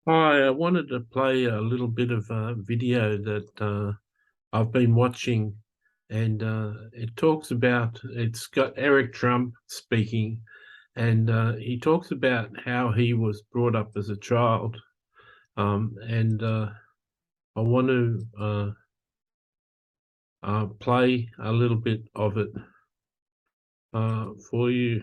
Hi, I wanted to play a little bit of a video that I've been watching, and it's got Eric Trump speaking, and he talks about how he was brought up as a child. And I want to play a little bit of it for you.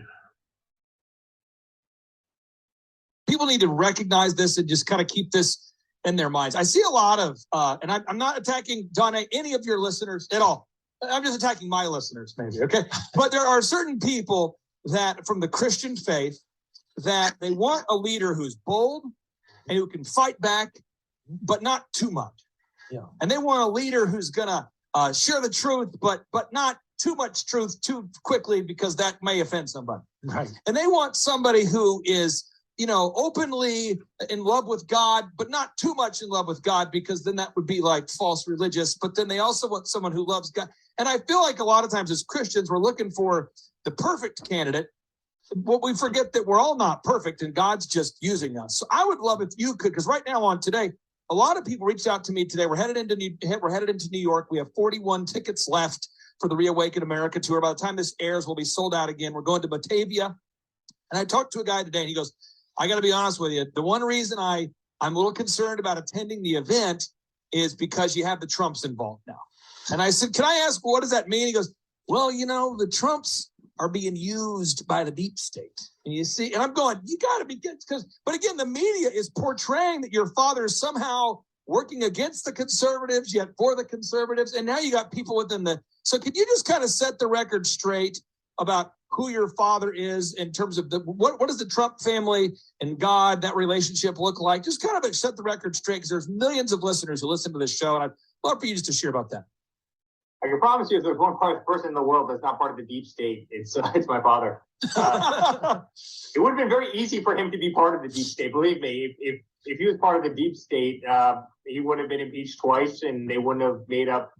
People need to recognize this and just kind of keep this in their minds. I see a lot of, and I'm not attacking, Donna, any of your listeners at all. I'm just attacking my listeners, maybe, okay? But there are certain people that, from the Christian faith, that they want a leader who's bold and who can fight back, but not too much. Yeah. And they want a leader who's gonna share the truth, but not too much truth too quickly, because that may offend somebody. Right. And they want somebody who is, openly in love with God, but not too much in love with God, because then that would be like false religious. But then they also want someone who loves God. And I feel like a lot of times as Christians, we're looking for the perfect candidate, but we forget that we're all not perfect and God's just using us. So I would love if you could, because right now on today, a lot of people reached out to me today. We're headed into New York. We have 41 tickets left for the Reawaken America tour. By the time this airs, we'll be sold out again. We're going to Batavia. And I talked to a guy today and he goes, I got to be honest with you. The one reason I'm a little concerned about attending the event is because you have the Trumps involved now. And I said, can I ask, what does that mean? He goes, well, the Trumps are being used by the deep state. And you see, and I'm going, you got to be good. But again, the media is portraying that your father is somehow working against the conservatives, yet for the conservatives. And now you got people so could you just kind of set the record straight about who your father is in terms of what does the Trump family and God, that relationship look like? Just kind of set the record straight, because there's millions of listeners who listen to this show, and I'd love for you just to share about that. I can promise you, if there's one person in the world that's not part of the deep state, it's my father. It would have been very easy for him to be part of the deep state. Believe me, if he was part of the deep state, he would have been impeached twice, and they wouldn't have made up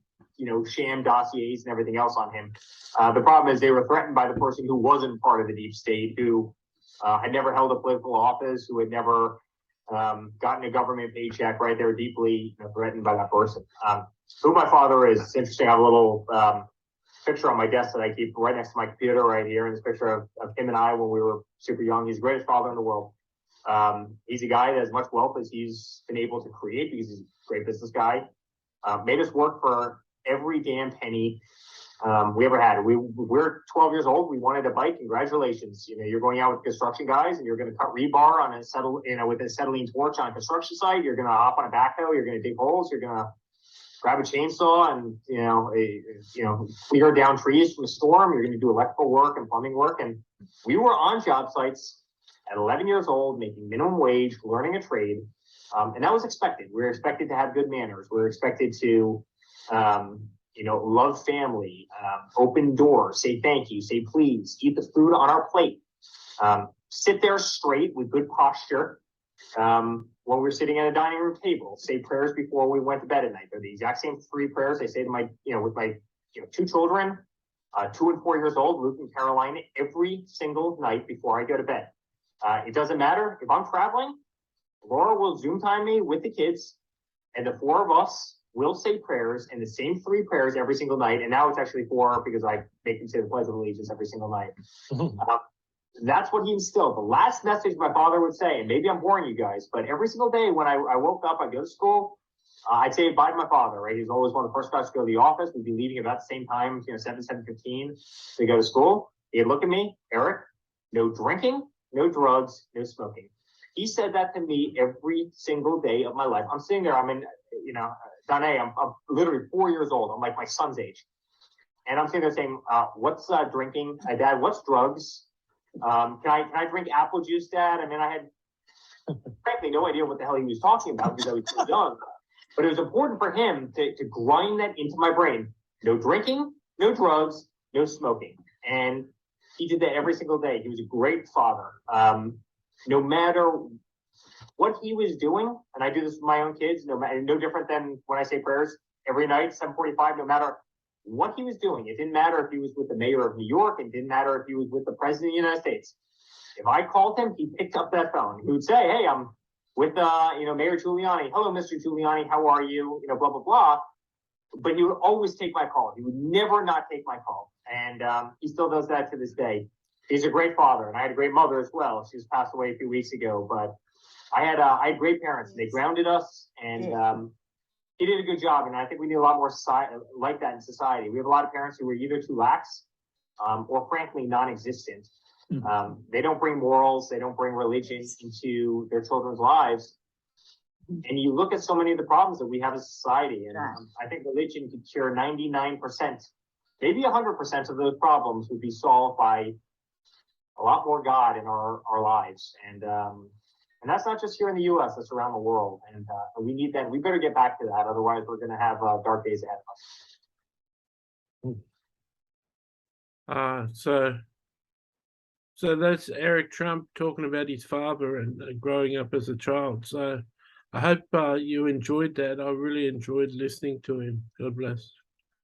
sham dossiers and everything else on him. The problem is they were threatened by the person who wasn't part of the deep state, who had never held a political office, who had never gotten a government paycheck, right? They were deeply threatened by that person. Who my father is, it's interesting. I have a little picture on my desk that I keep right next to my computer right here, and this picture of him and I when we were super young. He's the greatest father in the world. He's a guy that has much wealth as he's been able to create, because he's a great business guy. Made us work for every damn penny we ever had. We're 12 years old. We wanted a bike. Congratulations. You're going out with construction guys and you're going to cut rebar on with a acetylene torch on a construction site. You're going to hop on a backhoe. You're going to dig holes. You're going to grab a chainsaw and, clear down trees from a storm. You're going to do electrical work and plumbing work. And we were on job sites at 11 years old, making minimum wage, learning a trade. And that was expected. We were expected to have good manners. We were expected to, love family, open doors, say thank you, say please, eat the food on our plate, sit there straight with good posture. When we're sitting at a dining room table, say prayers before we went to bed at night. They're the exact same 3 prayers I say to my, with my 2 children, 2 and 4 years old, Luke and Caroline, every single night before I go to bed. It doesn't matter if I'm traveling. Laura will Zoom time me with the kids, and the 4 of us will say prayers, and the same 3 prayers every single night. And now it's actually 4, because I make them say the Pledge of Allegiance every single night. That's what he instilled. The last message my father would say, and maybe I'm boring you guys, but every single day when I woke up, I'd go to school, I'd say bye to my father, right? He was always one of the first guys to go to the office. We'd be leaving about the same time, 7:15 to go to school. He'd look at me, Eric, no drinking, no drugs, no smoking. He said that to me every single day of my life. I'm sitting there, I'm Danae, I'm literally 4 years old. I'm like my son's age. And I'm sitting there saying, what's drinking? Dad, what's drugs? Can I drink apple juice, Dad? I mean, I had frankly no idea what the hell he was talking about, because I was too young. But it was important for him to grind that into my brain. No drinking, no drugs, no smoking. And he did that every single day. He was a great father. No matter what he was doing, and I do this with my own kids, no different than when I say prayers every night, 7:45, no matter what he was doing. It didn't matter if he was with the mayor of New York. It didn't matter if he was with the president of the United States. If I called him, he picked up that phone. He would say, hey, I'm with Mayor Giuliani. Hello, Mr. Giuliani, how are you? Blah blah blah. But he would always take my call. He would never not take my call, and he still does that to this day. He's a great father, and I had a great mother as well. She was passed away a few weeks ago, but I had great parents. And they grounded us, and he did a good job. And I think we need a lot more like that in society. We have a lot of parents who are either too lax, or frankly non-existent. They don't bring morals, they don't bring religion into their children's lives. And you look at so many of the problems that we have as a society, and I think religion could cure 99%, maybe 100% of those problems would be solved by a lot more God in our lives. And that's not just here in the US, that's around the world. And we need that. We better get back to that. Otherwise, we're going to have dark days ahead of us. So that's Eric Trump talking about his father and growing up as a child. So I hope you enjoyed that. I really enjoyed listening to him. God bless.